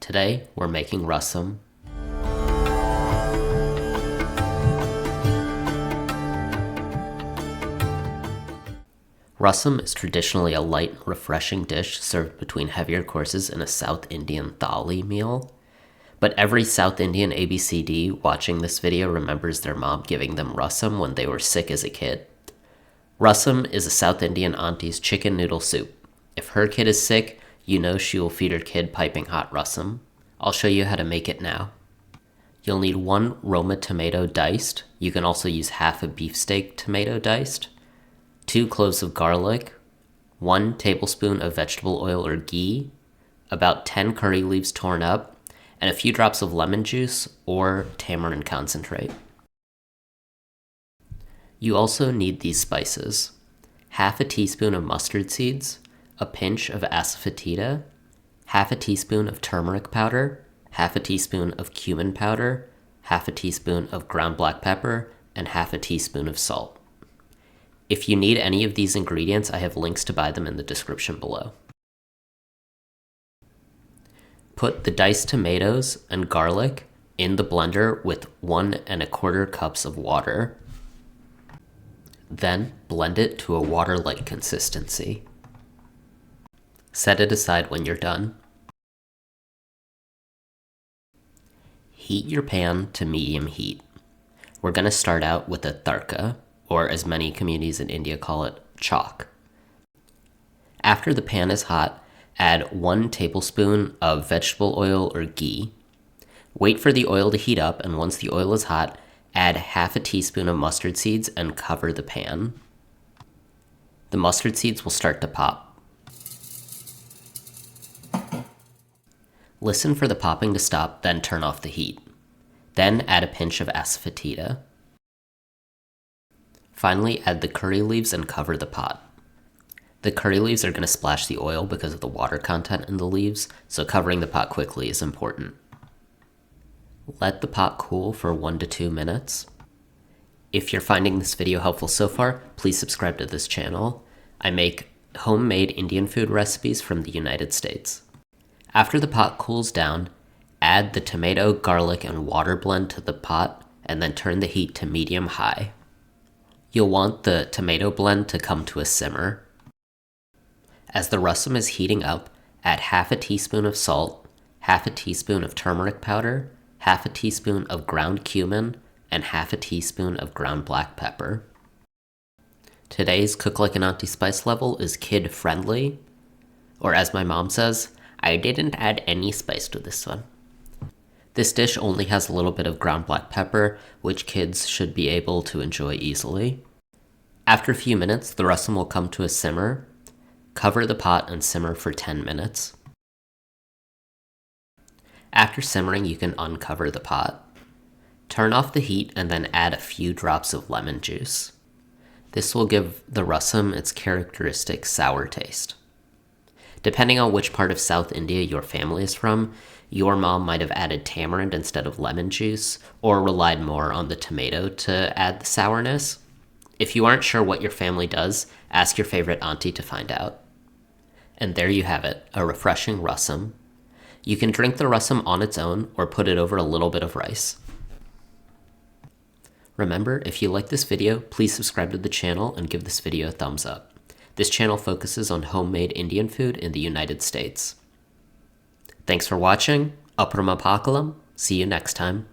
Today, we're making rasam. Rasam is traditionally a light, refreshing dish served between heavier courses in a South Indian thali meal. But every South Indian ABCD watching this video remembers their mom giving them rasam when they were sick as a kid. Rasam is a South Indian auntie's chicken noodle soup. If her kid is sick, you know she will feed her kid piping hot rasam. I'll show you how to make it now. You'll need 1 roma tomato diced. You can also use half a beefsteak tomato diced, 2 cloves of garlic, 1 tablespoon of vegetable oil or ghee, about 10 curry leaves torn up, and a few drops of lemon juice or tamarind concentrate. You also need these spices: half a teaspoon of mustard seeds, a pinch of asafoetida, half a teaspoon of turmeric powder, half a teaspoon of cumin powder, half a teaspoon of ground black pepper, and half a teaspoon of salt. If you need any of these ingredients, I have links to buy them in the description below. Put the diced tomatoes and garlic in the blender with 1 1/4 cups of water. Then blend it to a water-like consistency. Set it aside when you're done. Heat your pan to medium heat. We're going to start out with a tarka, or as many communities in India call it, chalk. After the pan is hot, add 1 tablespoon of vegetable oil or ghee. Wait for the oil to heat up, and once the oil is hot, add half a teaspoon of mustard seeds and cover the pan. The mustard seeds will start to pop. Listen for the popping to stop, then turn off the heat. Then add a pinch of asafoetida. Finally, add the curry leaves and cover the pot. The curry leaves are going to splash the oil because of the water content in the leaves, so covering the pot quickly is important. Let the pot cool for 1 to 2 minutes. If you're finding this video helpful so far, please subscribe to this channel. I make homemade Indian food recipes from the United States. After the pot cools down, add the tomato, garlic, and water blend to the pot, and then turn the heat to medium-high. You'll want the tomato blend to come to a simmer. As the rasam is heating up, add half a teaspoon of salt, half a teaspoon of turmeric powder, half a teaspoon of ground cumin, and half a teaspoon of ground black pepper. Today's Cook Like an Auntie spice level is kid-friendly, or as my mom says, I didn't add any spice to this one. This dish only has a little bit of ground black pepper, which kids should be able to enjoy easily. After a few minutes, the rasam will come to a simmer. Cover the pot and simmer for 10 minutes. After simmering, you can uncover the pot. Turn off the heat and then add a few drops of lemon juice. This will give the rasam its characteristic sour taste. Depending on which part of South India your family is from, your mom might have added tamarind instead of lemon juice, or relied more on the tomato to add the sourness. If you aren't sure what your family does, ask your favorite auntie to find out. And there you have it, a refreshing rasam. You can drink the rasam on its own or put it over a little bit of rice. Remember, if you like this video, please subscribe to the channel and give this video a thumbs up. This channel focuses on homemade Indian food in the United States. Thanks for watching. Aprama Pakalam. See you next time.